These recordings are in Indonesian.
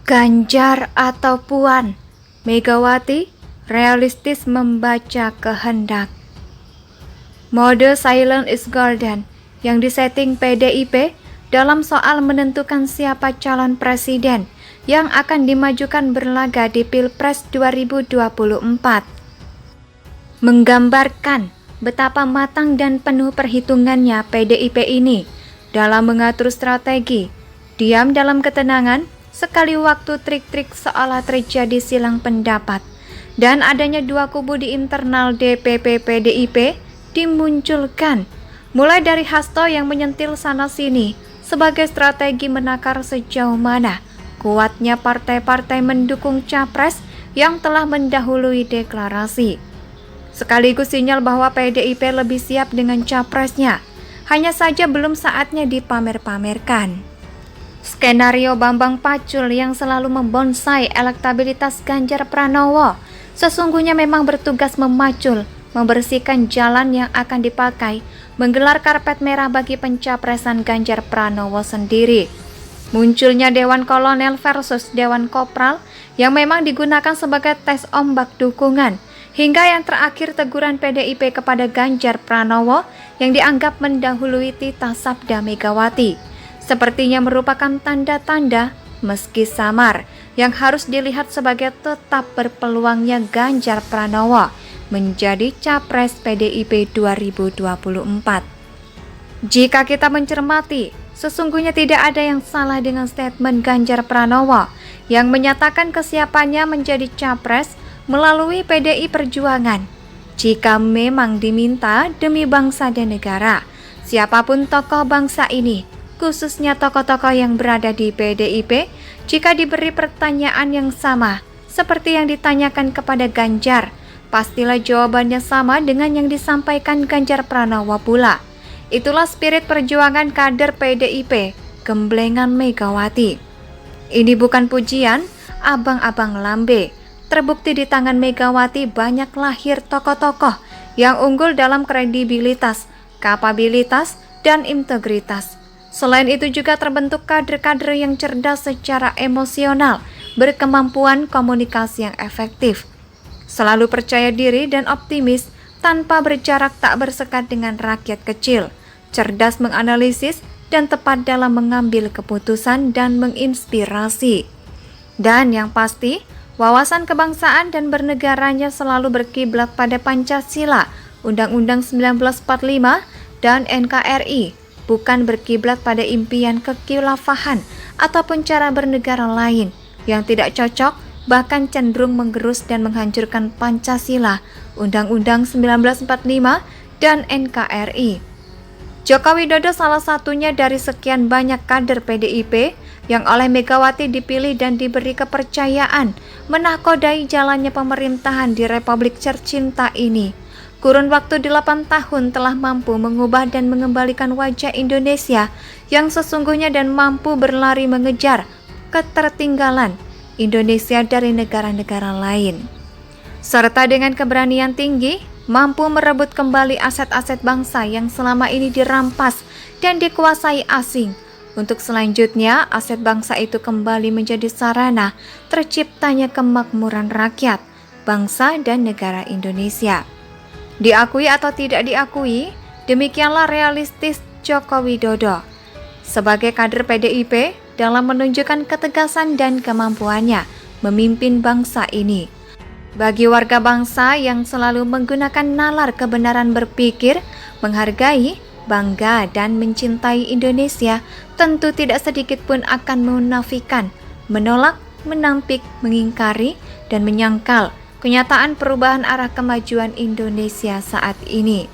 Ganjar atau Puan, Megawati realistis membaca kehendak. Mode silent is golden yang disetting PDIP dalam soal menentukan siapa calon presiden yang akan dimajukan berlaga di Pilpres 2024. Menggambarkan betapa matang dan penuh perhitungannya PDIP ini dalam mengatur strategi, diam dalam ketenangan, sekali waktu trik-trik seolah terjadi silang pendapat, dan adanya dua kubu di internal DPP PDIP dimunculkan, mulai dari Hasto yang menyentil sana-sini sebagai strategi menakar sejauh mana kuatnya partai-partai mendukung capres yang telah mendahului deklarasi. Sekaligus sinyal bahwa PDIP lebih siap dengan capresnya, hanya saja belum saatnya dipamer-pamerkan. Skenario Bambang Pacul yang selalu membonsai elektabilitas Ganjar Pranowo sesungguhnya memang bertugas memacul, membersihkan jalan yang akan dipakai, menggelar karpet merah bagi pencapresan Ganjar Pranowo sendiri. Munculnya Dewan Kolonel versus Dewan Kopral yang memang digunakan sebagai tes ombak dukungan, hingga yang terakhir teguran PDIP kepada Ganjar Pranowo yang dianggap mendahului titah sabda Megawati. Sepertinya merupakan tanda-tanda, meski samar, yang harus dilihat sebagai tetap berpeluangnya Ganjar Pranowo menjadi capres PDIP 2024. Jika kita mencermati, sesungguhnya tidak ada yang salah dengan statement Ganjar Pranowo yang menyatakan kesiapannya menjadi capres melalui PDI Perjuangan. Jika memang diminta demi bangsa dan negara, siapapun tokoh bangsa ini, khususnya tokoh-tokoh yang berada di PDIP, jika diberi pertanyaan yang sama seperti yang ditanyakan kepada Ganjar, pastilah jawabannya sama dengan yang disampaikan Ganjar Pranowo pula. Itulah spirit perjuangan kader PDIP, gemblengan Megawati. Ini bukan pujian, abang-abang lambe. Terbukti di tangan Megawati banyak lahir tokoh-tokoh yang unggul dalam kredibilitas, kapabilitas, dan integritas. Selain itu juga terbentuk kader-kader yang cerdas secara emosional, berkemampuan komunikasi yang efektif, selalu percaya diri dan optimis tanpa berjarak tak bersekat dengan rakyat kecil, cerdas menganalisis dan tepat dalam mengambil keputusan dan menginspirasi. Dan yang pasti, wawasan kebangsaan dan bernegaranya selalu berkiblat pada Pancasila, Undang-Undang 1945, dan NKRI, bukan berkiblat pada impian kekilafahan ataupun cara bernegara lain yang tidak cocok, bahkan cenderung menggerus dan menghancurkan Pancasila, Undang-Undang 1945, dan NKRI. Joko Widodo salah satunya dari sekian banyak kader PDIP yang oleh Megawati dipilih dan diberi kepercayaan menakodai jalannya pemerintahan di Republik tercinta ini. Kurun waktu 8 tahun telah mampu mengubah dan mengembalikan wajah Indonesia yang sesungguhnya dan mampu berlari mengejar ketertinggalan Indonesia dari negara-negara lain. Serta dengan keberanian tinggi, mampu merebut kembali aset-aset bangsa yang selama ini dirampas dan dikuasai asing. Untuk selanjutnya, aset bangsa itu kembali menjadi sarana terciptanya kemakmuran rakyat, bangsa dan negara Indonesia. Diakui atau tidak diakui, demikianlah realistis Joko Widodo sebagai kader PDIP dalam menunjukkan ketegasan dan kemampuannya memimpin bangsa ini. Bagi warga bangsa yang selalu menggunakan nalar kebenaran berpikir, menghargai, bangga, dan mencintai Indonesia, tentu tidak sedikit pun akan menafikan, menolak, menampik, mengingkari, dan menyangkal kenyataan perubahan arah kemajuan Indonesia saat ini.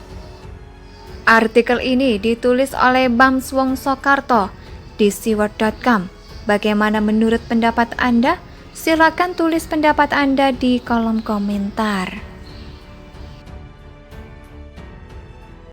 Artikel ini ditulis oleh Bams Wong Soekarto di siward.com. Bagaimana menurut pendapat Anda? Silakan tulis pendapat Anda di kolom komentar.